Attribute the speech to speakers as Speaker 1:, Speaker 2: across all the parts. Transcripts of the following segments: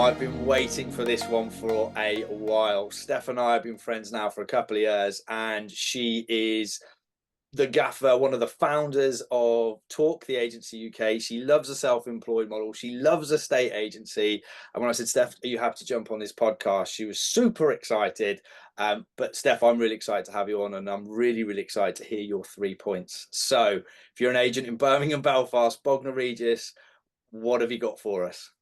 Speaker 1: I've been waiting for this one for a while. Steph and I have been friends now for a couple of years, and she is the gaffer, one of the founders of Talk, the agency UK. She loves a self-employed model. She loves a state agency. And when I said, Steph, are you happy to jump on this podcast? She was super excited. But Steph, I'm really excited to have you on, and I'm really, really excited to hear your 3 points. So if you're an agent in Birmingham, Belfast, Bognor Regis, what have you got for us?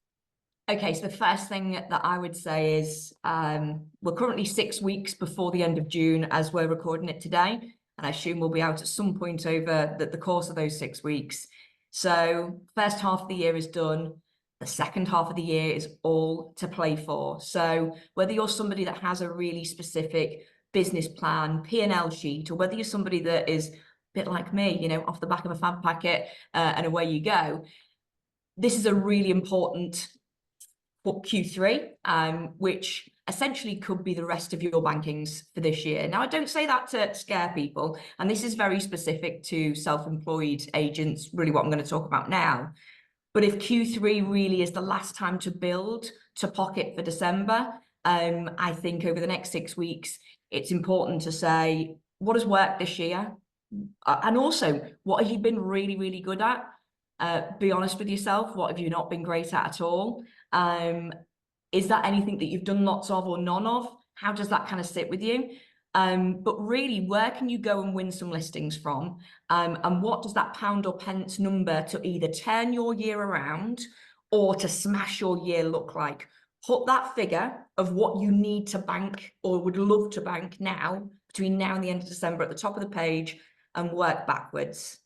Speaker 2: Okay, so the first thing that I would say is we're currently 6 weeks before the end of June as we're recording it today. And I assume we'll be out at some point over the course of those 6 weeks. So first half of the year is done. The second half of the year is all to play for. So whether you're somebody that has a really specific business plan, P&L sheet, or whether you're somebody that is a bit like me, you know, off the back of a fab packet and away you go, this is a really important Q3, which essentially could be the rest of your bankings for this year. Now, I don't say that to scare people, and this is very specific to self-employed agents, really what I'm going to talk about now. But if Q3 really is the last time to build to pocket for December, I think over the next 6 weeks, it's important to say, what has worked this year? And also, what have you been really, really good at? Be honest with yourself. What have you not been great at all? Is that anything that you've done lots of or none of? How does that kind of sit with you? But really, where can you go and win some listings from? And what does that pound or pence number to either turn your year around or to smash your year look like? Put that figure of what you need to bank or would love to bank now, between now and the end of December, at the top of the page, and work backwards.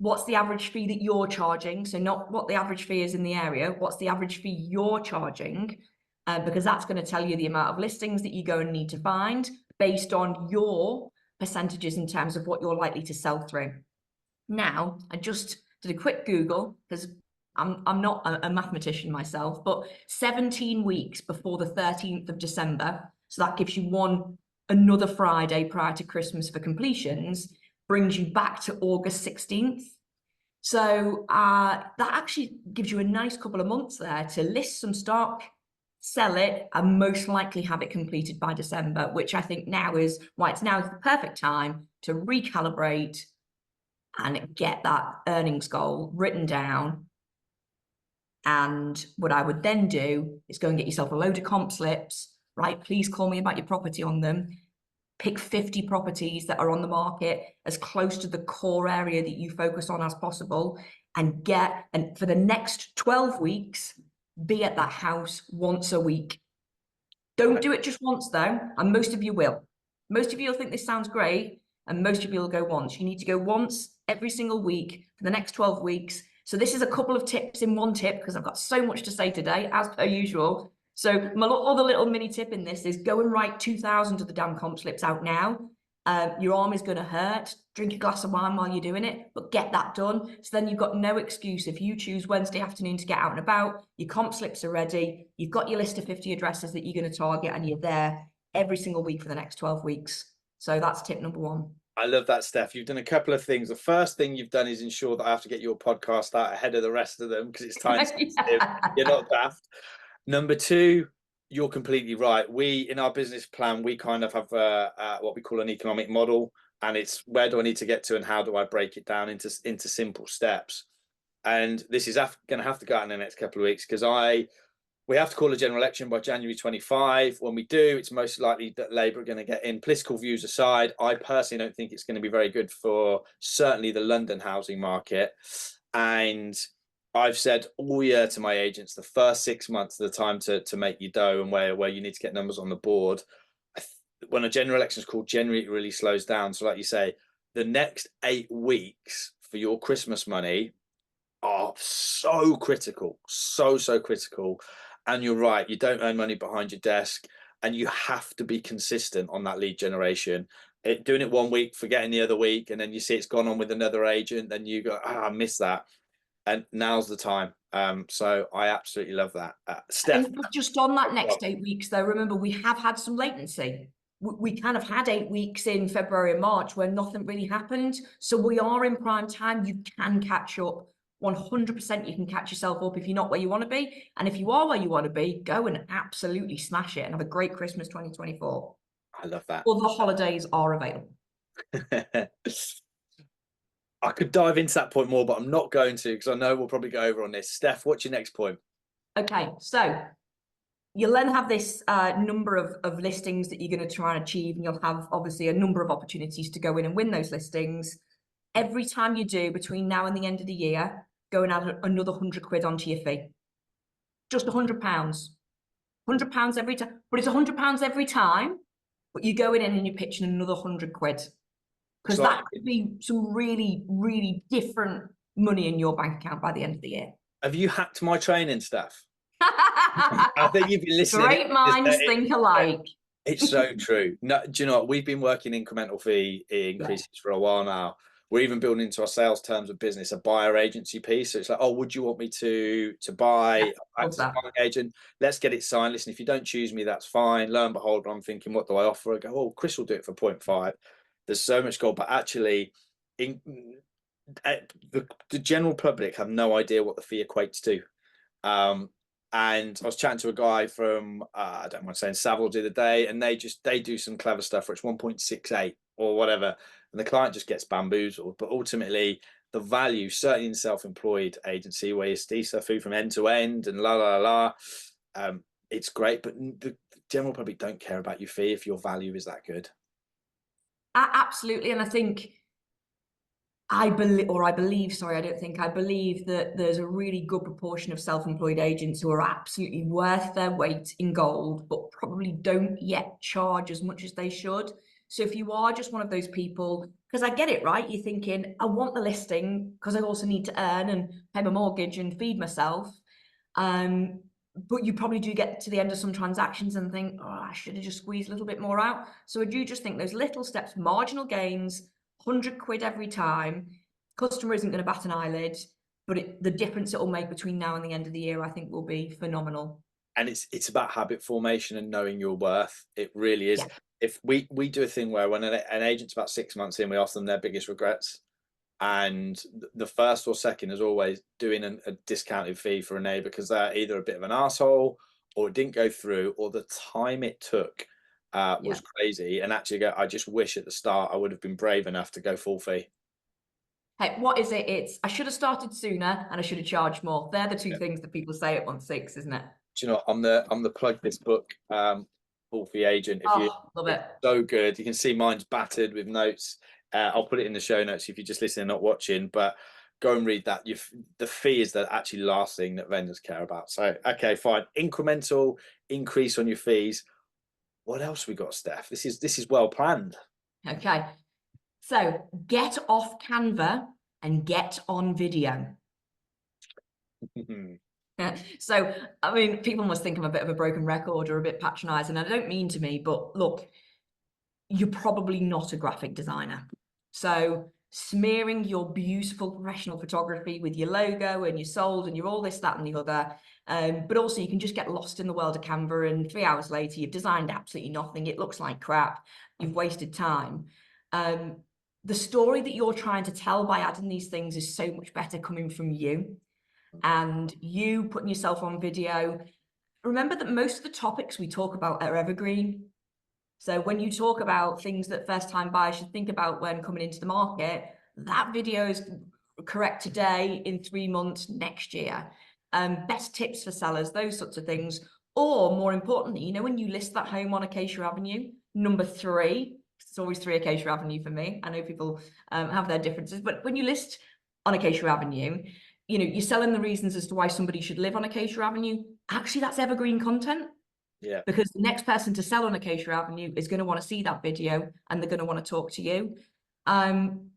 Speaker 2: What's the average fee that you're charging? So not what the average fee is in the area, what's the average fee you're charging? Because that's going to tell you the amount of listings that you go and need to find based on your percentages in terms of what you're likely to sell through. Now, I just did a quick Google because I'm not a mathematician myself, but 17 weeks before the 13th of December, so that gives you another Friday prior to Christmas for completions, brings you back to August 16th. So that actually gives you a nice couple of months there to list some stock, sell it, and most likely have it completed by December, which I think now is the perfect time to recalibrate and get that earnings goal written down. And what I would then do is go and get yourself a load of comp slips, right? Please call me about your property on them. Pick 50 properties that are on the market as close to the core area that you focus on as possible, and for the next 12 weeks, be at that house once a week. Don't do it just once though, and most of you will. Most of you will think this sounds great, and most of you will go once. You need to go once every single week for the next 12 weeks. So this is a couple of tips in one tip, because I've got so much to say today, as per usual. So my other little mini tip in this is go and write 2,000 of the damn comp slips out now. Your arm is going to hurt. Drink a glass of wine while you're doing it, but get that done. So then you've got no excuse. If you choose Wednesday afternoon to get out and about, your comp slips are ready. You've got your list of 50 addresses that you're going to target, and you're there every single week for the next 12 weeks. So that's tip number one.
Speaker 1: I love that, Steph. You've done a couple of things. The first thing you've done is ensure that I have to get your podcast out ahead of the rest of them because it's time sensitive. You're not daft. Number two, you're completely right. We, in our business plan, we kind of have what we call an economic model, and it's where do I need to get to and how do I break it down into simple steps. And this is going to have to go out in the next couple of weeks because we have to call a general election by January 25. When we do, it's most likely that Labour are going to get in. Political views aside, I personally don't think it's going to be very good for certainly the London housing market. And I've said all year to my agents, the first 6 months of the time to make your dough and where you need to get numbers on the board. When a general election is called, generally it really slows down. So like you say, the next 8 weeks for your Christmas money are so critical, so critical. And you're right, you don't earn money behind your desk, and you have to be consistent on that lead generation. Doing it 1 week, forgetting the other week, and then you see it's gone on with another agent, then you go, I missed that. And now's the time. So I absolutely love that. Steph,
Speaker 2: just on that next 8 weeks, though, remember we have had some latency. We kind of had 8 weeks in February and March where nothing really happened. So we are in prime time. You can catch up 100% you can catch yourself up if you're not where you want to be. And if you are where you want to be, go and absolutely smash it and have a great Christmas 2024.
Speaker 1: I love that.
Speaker 2: All the holidays are available.
Speaker 1: I could dive into that point more, but I'm not going to, because I know we'll probably go over on this. Steph, what's your next point?
Speaker 2: Okay, so you'll then have this number of listings that you're going to try and achieve, and you'll have obviously a number of opportunities to go in and win those listings. Every time you do, between now and the end of the year, go and add another 100 quid onto your fee. Just £100. £100 every time, but it's £100 every time, but you're going in and you're pitching another 100 quid. Because that could be some really, really different money in your bank account by the end of the year.
Speaker 1: Have you hacked my training, Steph? I think you've been listening.
Speaker 2: Great minds think alike.
Speaker 1: It's so true. No, do you know what? We've been working incremental fee increases for a while now. We're even building into our sales terms of business a buyer agency piece. So it's like, oh, would you want me to buy as a buying agent? Let's get it signed. Listen, if you don't choose me, that's fine. Lo and behold, I'm thinking, what do I offer? I go, oh, Chris will do it for 0.5. There's so much gold, but actually, the general public have no idea what the fee equates to. And I was chatting to a guy from I don't mind saying Savile the other day, and they do some clever stuff where it's 1.68 or whatever, and the client just gets bamboozled. But ultimately, the value, certainly in self-employed agency where you see stuff from end to end and it's great. But the general public don't care about your fee if your value is that good.
Speaker 2: Absolutely, and I believe that there's a really good proportion of self-employed agents who are absolutely worth their weight in gold, but probably don't yet charge as much as they should. So if you are just one of those people, because I get it, right? You're thinking, I want the listing because I also need to earn and pay my mortgage and feed myself. But you probably do get to the end of some transactions and think, oh, I should have just squeezed a little bit more out. So I do just think those little steps, marginal gains, 100 quid every time, customer isn't going to bat an eyelid, but the difference it will make between now and the end of the year, I think, will be phenomenal.
Speaker 1: And it's about habit formation and knowing your worth. It really is. Yeah. If we do a thing where when an agent's about 6 months in, we ask them their biggest regrets, and the first or second is always doing a discounted fee for a neighbour because they're either a bit of an asshole or it didn't go through, or the time it took was crazy. And actually, I just wish at the start I would have been brave enough to go full fee.
Speaker 2: Hey, what is it? It's I should have started sooner and I should have charged more. They're the two things that people say at month 6, isn't it?
Speaker 1: Do you know, I'm the plug this book, Full Fee Agent.
Speaker 2: Love it.
Speaker 1: So good. You can see mine's battered with notes. I'll put it in the show notes if you're just listening, not watching, but go and read that. The fee is the actually last thing that vendors care about. So, okay, fine. Incremental increase on your fees. What else we got, Steph? This is well planned.
Speaker 2: Okay. So get off Canva and get on video. So, I mean, people must think I'm a bit of a broken record or a bit patronizing. I don't mean to be, but look, you're probably not a graphic designer. So smearing your beautiful professional photography with your logo and your sold and your all this, that, and the other. But also you can just get lost in the world of Canva, and 3 hours later, you've designed absolutely nothing. It looks like crap. You've wasted time. The story that you're trying to tell by adding these things is so much better coming from you, and you putting yourself on video. Remember that most of the topics we talk about are evergreen. So when you talk about things that first-time buyers should think about when coming into the market, that video is correct today, in 3 months, next year. Best tips for sellers, those sorts of things. Or more importantly, you know, when you list that home on Acacia Avenue, number 3, it's always 3 Acacia Avenue for me. I know people have their differences, but when you list on Acacia Avenue, you know, you're selling the reasons as to why somebody should live on Acacia Avenue. Actually, that's evergreen content.
Speaker 1: Yeah.
Speaker 2: Because the next person to sell on Acacia Avenue is going to want to see that video, and they're going to want to talk to you. And,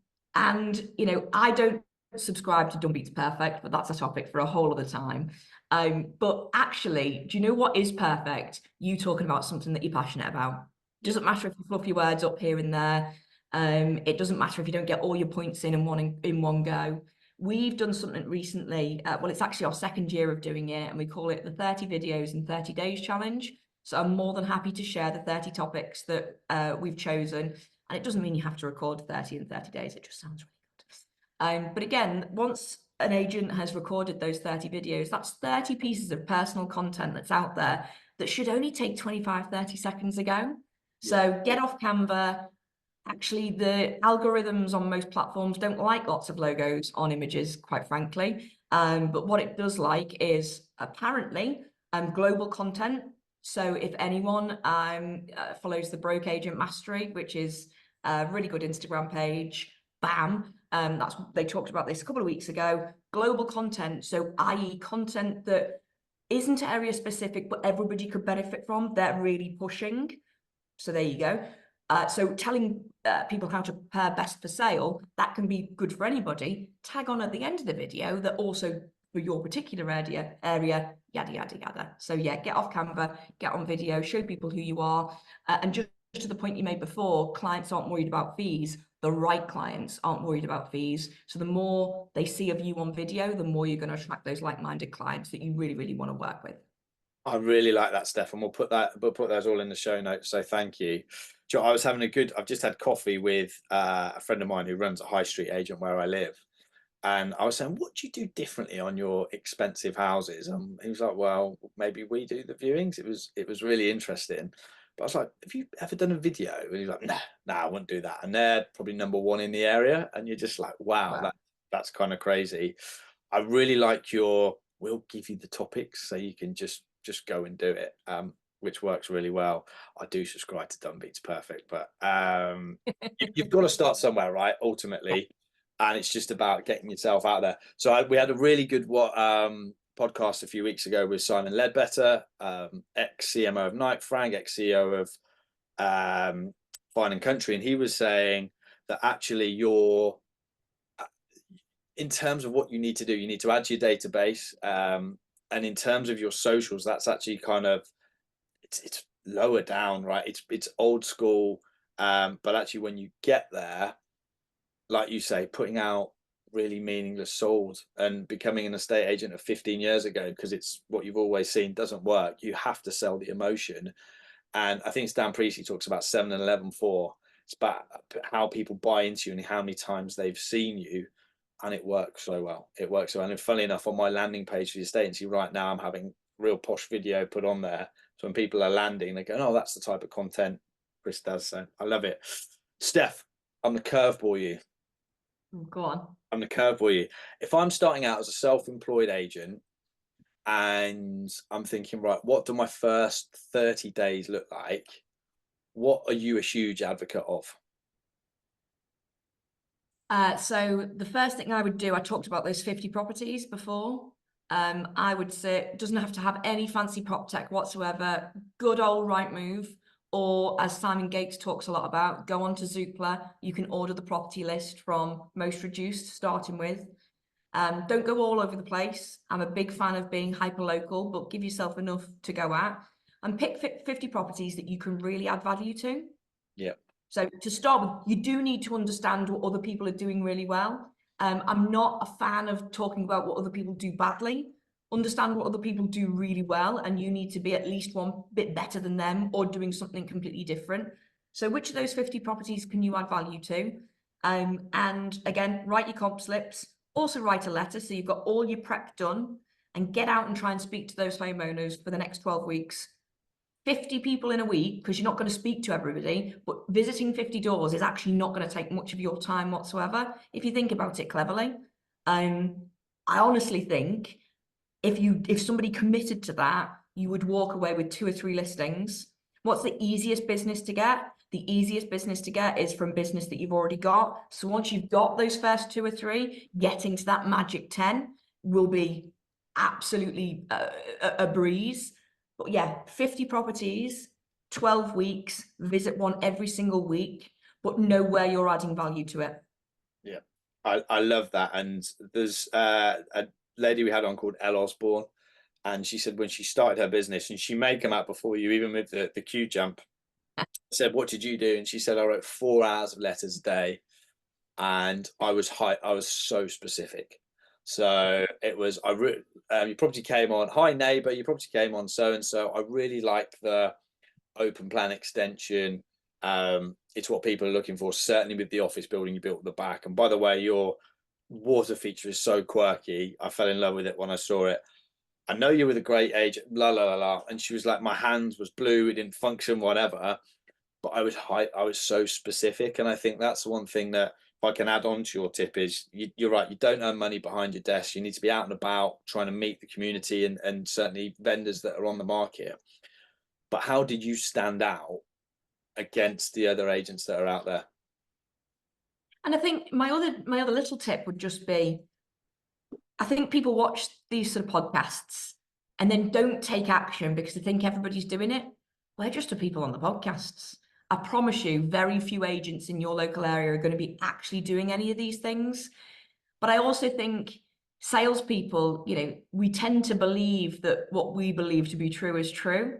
Speaker 2: you know, I don't subscribe to Done Beats Perfect, but that's a topic for a whole other time. But actually, do you know what is perfect? You talking about something that you're passionate about. Doesn't matter if you fluff your words up here and there. It doesn't matter if you don't get all your points in one go. We've done something recently. Well, it's actually our 2nd year of doing it, and we call it the 30 videos in 30 days challenge. So I'm more than happy to share the 30 topics that we've chosen. And it doesn't mean you have to record 30 in 30 days. It just sounds really good. But again, once an agent has recorded those 30 videos, that's 30 pieces of personal content that's out there that should only take 25, 30 seconds ago. So get off Canva. Actually, the algorithms on most platforms don't like lots of logos on images, quite frankly. But what it does like is apparently global content. So if anyone follows the Broke Agent Mastery, which is a really good Instagram page, bam, they talked about this a couple of weeks ago. Global content, so i.e. content that isn't area specific, but everybody could benefit from, they're really pushing. So there you go. So telling people how to prepare best for sale, that can be good for anybody. Tag on at the end of the video that also for your particular area, yada, yada, yada. So yeah, get off Canva, get on video, show people who you are. And just to the point you made before, clients aren't worried about fees. The right clients aren't worried about fees. So the more they see of you on video, the more you're going to attract those like-minded clients that you really, really want to work with.
Speaker 1: I really like that, Steph, and we'll put those all in the show notes. So thank you. Joe, I've just had coffee with a friend of mine who runs a high street agent where I live. And I was saying, what do you do differently on your expensive houses? He was like, well, maybe we do the viewings. It was really interesting. But I was like, have you ever done a video? And he's like, nah, I wouldn't do that. And they're probably #1 in the area. And you're just like, wow. That's kind of crazy. I really like we'll give you the topics so you can just go and do it, which works really well. I do subscribe to Done Beats Perfect, but you've got to start somewhere, right? Ultimately. And it's just about getting yourself out there. So we had a really good podcast a few weeks ago with Simon Ledbetter, ex-CMO of Knight Frank, ex-CEO of Fine and Country. And he was saying that actually in terms of what you need to do, you need to add to your database. And in terms of your socials, that's actually kind of, it's lower down, right? It's old school. But actually when you get there, like you say, putting out really meaningless solds and becoming an estate agent of 15 years ago, because it's what you've always seen, doesn't work. You have to sell the emotion. And I think Stan Priestley talks about 7 and 11-4. It's about how people buy into you and how many times they've seen you. And it works so well. It works so well. And funnily enough, on my landing page for the estate agency right now, I'm having real posh video put on there. So when people are landing, they go, oh, that's the type of content Chris does. So I love it. Steph, I'm the curveball you.
Speaker 2: Go on.
Speaker 1: I'm the curveball you. If I'm starting out as a self-employed agent and I'm thinking, right, what do my first 30 days look like? What are you a huge advocate of?
Speaker 2: So the first thing I would do, I talked about those 50 properties before. I would say it doesn't have to have any fancy prop tech whatsoever. Good old Rightmove, or as Simon Gates talks a lot about, go on to Zoopla. You can order the property list from most reduced, starting with. Don't go all over the place. I'm a big fan of being hyper-local, but give yourself enough to go at. And pick 50 properties that you can really add value to.
Speaker 1: Yeah.
Speaker 2: So to start with, you do need to understand what other people are doing really well. I'm not a fan of talking about what other people do badly. Understand what other people do really well, and you need to be at least one bit better than them or doing something completely different. So which of those 50 properties can you add value to? And again, write your comp slips. Also write a letter so you've got all your prep done, and get out and try and speak to those homeowners for the next 12 weeks. 50 people in a week, because you're not going to speak to everybody, but visiting 50 doors is actually not going to take much of your time whatsoever if you think about it cleverly. I honestly think if somebody committed to that, you would walk away with 2 or 3 listings. What's the easiest business to get? The easiest business to get is from business that you've already got. So once you've got those first 2 or 3, getting to that magic 10 will be absolutely a breeze. But yeah, 50 properties, 12 weeks, visit one every single week, but know where you're adding value to it.
Speaker 1: Yeah, I love that. And there's a lady we had on called Elle Osborne, and she said when she started her business, and she may come out before you, even with the Q jump, I said, what did you do? And she said, I wrote 4 hours of letters a day, and I was so specific. So it was, your property came on, hi neighbor, your property came on so and so. I really like the open plan extension. It's what people are looking for, certainly with the office building you built at the back. And by the way, your water feature is so quirky. I fell in love with it when I saw it. I know you're with a great agent, la la la la. And she was like, my hand was blue, it didn't function, whatever. But I was so specific. And I think that's the one thing that if I can add on to your tip is you're right, you don't earn money behind your desk. You need to be out and about trying to meet the community and certainly vendors that are on the market. But how did you stand out against the other agents that are out there?
Speaker 2: And I think my other little tip would just be, I think people watch these sort of podcasts and then don't take action because they think everybody's doing it. We're just the people on the podcasts. I promise you, very few agents in your local area are going to be actually doing any of these things. But I also think salespeople, we tend to believe that what we believe to be true is true.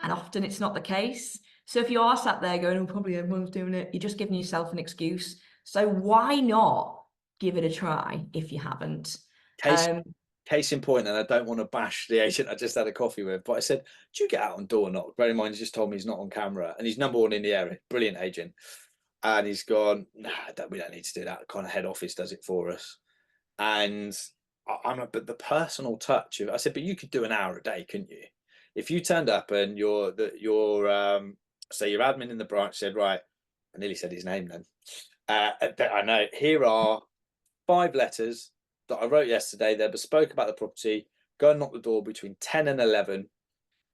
Speaker 2: And often it's not the case. So if you are sat there going, oh, probably everyone's doing it, you're just giving yourself an excuse. So why not give it a try if you haven't?
Speaker 1: Case in point, and I don't want to bash the agent I just had a coffee with, but I said, do you get out on door knock? Bear in mind, he's just told me he's not on camera and he's number one in the area. Brilliant agent. And he's gone, nah, we don't need to do that. Kind of head office does it for us. And but the personal touch of, I said, but you could do an hour a day, couldn't you? If you turned up and say your admin in the branch said, right, I nearly said his name then. I know, here are 5 letters that I wrote yesterday. They're bespoke about the property. Go and knock the door between 10 and 11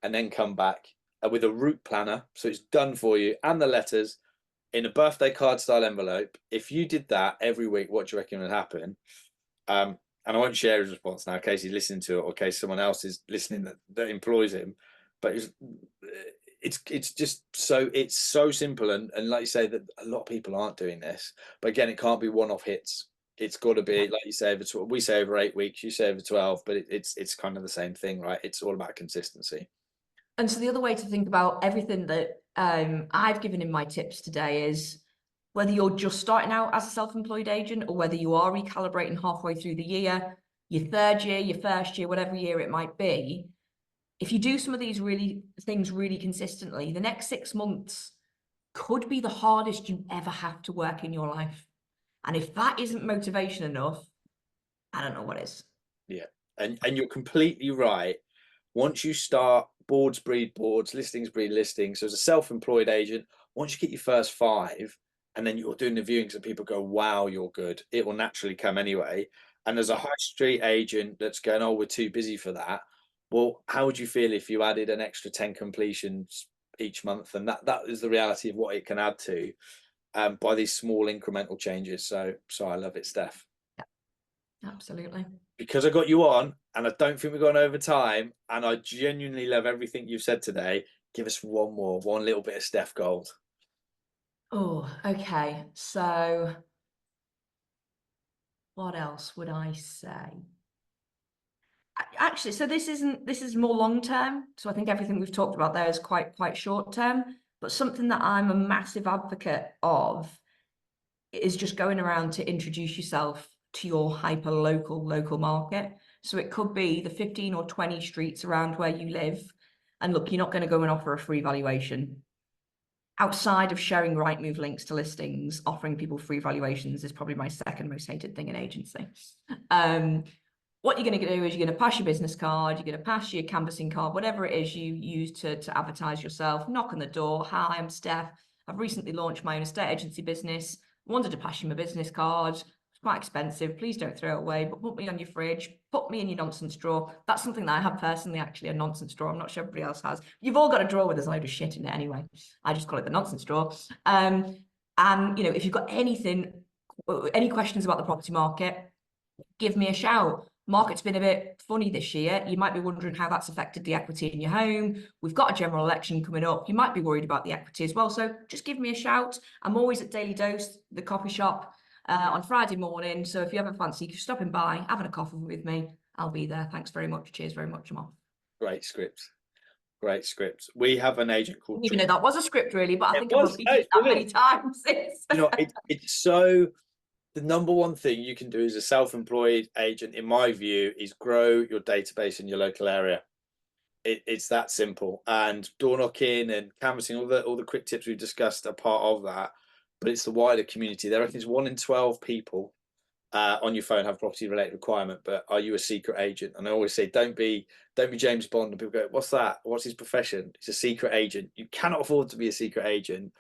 Speaker 1: and then come back with a route planner. So it's done for you and the letters in a birthday card style envelope. If you did that every week, what do you reckon would happen? And I won't share his response now in case he's listening to it or in case someone else is listening that employs him. But it's just it's so simple. And like you say, that a lot of people aren't doing this. But again, it can't be one-off hits. It's got to be, like you say, we say over 8 weeks, you say over 12, but it's kind of the same thing, right? It's all about consistency.
Speaker 2: And so the other way to think about everything that I've given in my tips today is whether you're just starting out as a self-employed agent or whether you are recalibrating halfway through the year, your 3rd year, your 1st year, whatever year it might be, if you do some of these things really consistently, the next 6 months could be the hardest you ever have to work in your life. And if that isn't motivation enough, I don't know what is.
Speaker 1: Yeah. And you're completely right. Once you start, boards breed boards, listings breed listings. So as a self-employed agent, once you get your first 5 and then you're doing the viewings and people go, wow, you're good, it will naturally come anyway. And as a high street agent that's going, oh, we're too busy for that. Well, how would you feel if you added an extra 10 completions each month? And that is the reality of what it can add to by these small incremental changes. So I love it, Steph.
Speaker 2: Yeah, absolutely.
Speaker 1: Because I got you on, and I don't think we've gone over time, and I genuinely love everything you've said today. Give us one little bit of Steph Gold.
Speaker 2: Oh, okay. So what else would I say? Actually, so this is more long term. So I think everything we've talked about there is quite short term. But something that I'm a massive advocate of is just going around to introduce yourself to your hyper local market. So it could be the 15 or 20 streets around where you live. And look, you're not going to go and offer a free valuation. Outside of sharing Rightmove links to listings, offering people free valuations is probably my second most hated thing in agency. What you're going to do is you're going to pass your business card, you're going to pass your canvassing card, whatever it is you use to advertise yourself, knock on the door. Hi, I'm Steph. I've recently launched my own estate agency business. Wanted to pass you my business card. It's quite expensive. Please don't throw it away, but put me on your fridge, put me in your nonsense drawer. That's something that I have personally, actually, a nonsense drawer. I'm not sure everybody else has. You've all got a drawer with there's a load of shit in it anyway. I just call it the nonsense drawer. And if you've got any questions about the property market, give me a shout. Market's been a bit funny this year. You might be wondering how that's affected the equity in your home. We've got a general election coming up. You might be worried about the equity as well. So just give me a shout. I'm always at Daily Dose, the coffee shop, on Friday morning. So if you ever fancy stopping by, having a coffee with me, I'll be there. Thanks very much. Cheers very much. I'm off.
Speaker 1: Great script. Great script. We have an agent called...
Speaker 2: Even though that was a script, really, but I think I've repeated that many times.
Speaker 1: It's so... The number one thing you can do as a self-employed agent, in my view, is grow your database in your local area. It's that simple. And door knocking and canvassing, all the quick tips we've discussed are part of that. But it's the wider community. There is 1 in 12 people on your phone have a property related requirement, but are you a secret agent? And I always say, don't be James Bond. And people go, what's that? What's his profession? He's a secret agent. You cannot afford to be a secret agent,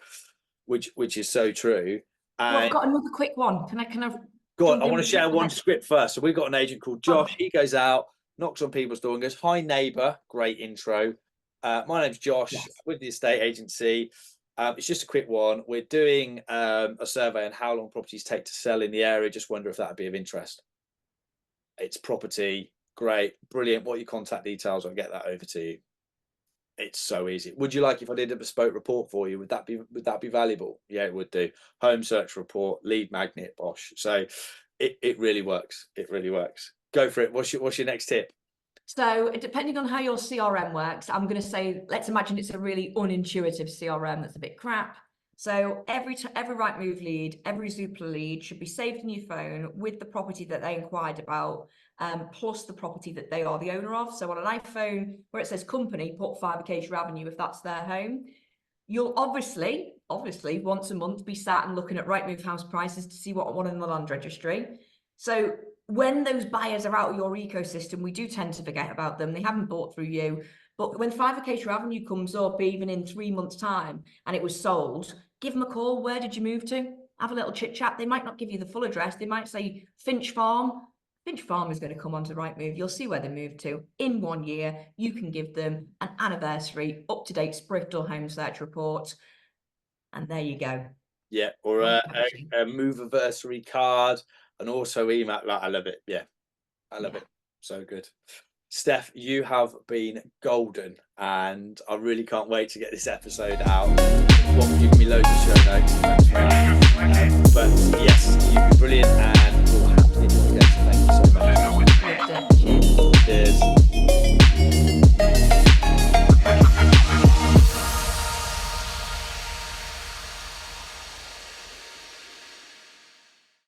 Speaker 1: which is so true.
Speaker 2: Well, I've got another quick one. Can I
Speaker 1: go on, I want to share one script first. So we've got an agent called Josh. He goes out, knocks on people's door and goes, hi neighbour, great intro. My name's Josh, with the estate agency. It's just a quick one. We're doing a survey on how long properties take to sell in the area. Just wonder if that would be of interest. It's property, great, brilliant. What are your contact details? I'll get that over to you. It's so easy. Would you like if I did a bespoke report for you? Would that be valuable? Yeah, it would do. Home search report, lead magnet, bosh. So it really works. It really works. Go for it. What's your next tip?
Speaker 2: So depending on how your CRM works, I'm going to say, let's imagine it's a really unintuitive CRM that's a bit crap. So every Rightmove lead, every Zoopla lead should be saved in your phone with the property that they inquired about, plus the property that they are the owner of. So on an iPhone where it says company, put 5 Acacia Avenue if that's their home. You'll obviously once a month be sat and looking at Rightmove house prices to see what one in the land registry. So when those buyers are out of your ecosystem, we do tend to forget about them. They haven't bought through you. But when 5 Acacia Avenue comes up, even in 3 months' time, and it was sold, give them a call. Where did you move to? Have a little chit chat. They might not give you the full address. They might say Finch Farm. Finch Farm is going to come onto Rightmove. You'll see where they moved to. In 1 year, you can give them an anniversary, up-to-date Spriftle home search report. And there you go.
Speaker 1: Yeah, or a move-anniversary card, and also email. Like, I love it. Yeah, I love it. So good. Steph, you have been golden, and I really can't wait to get this episode out. One, give me loads of show notes.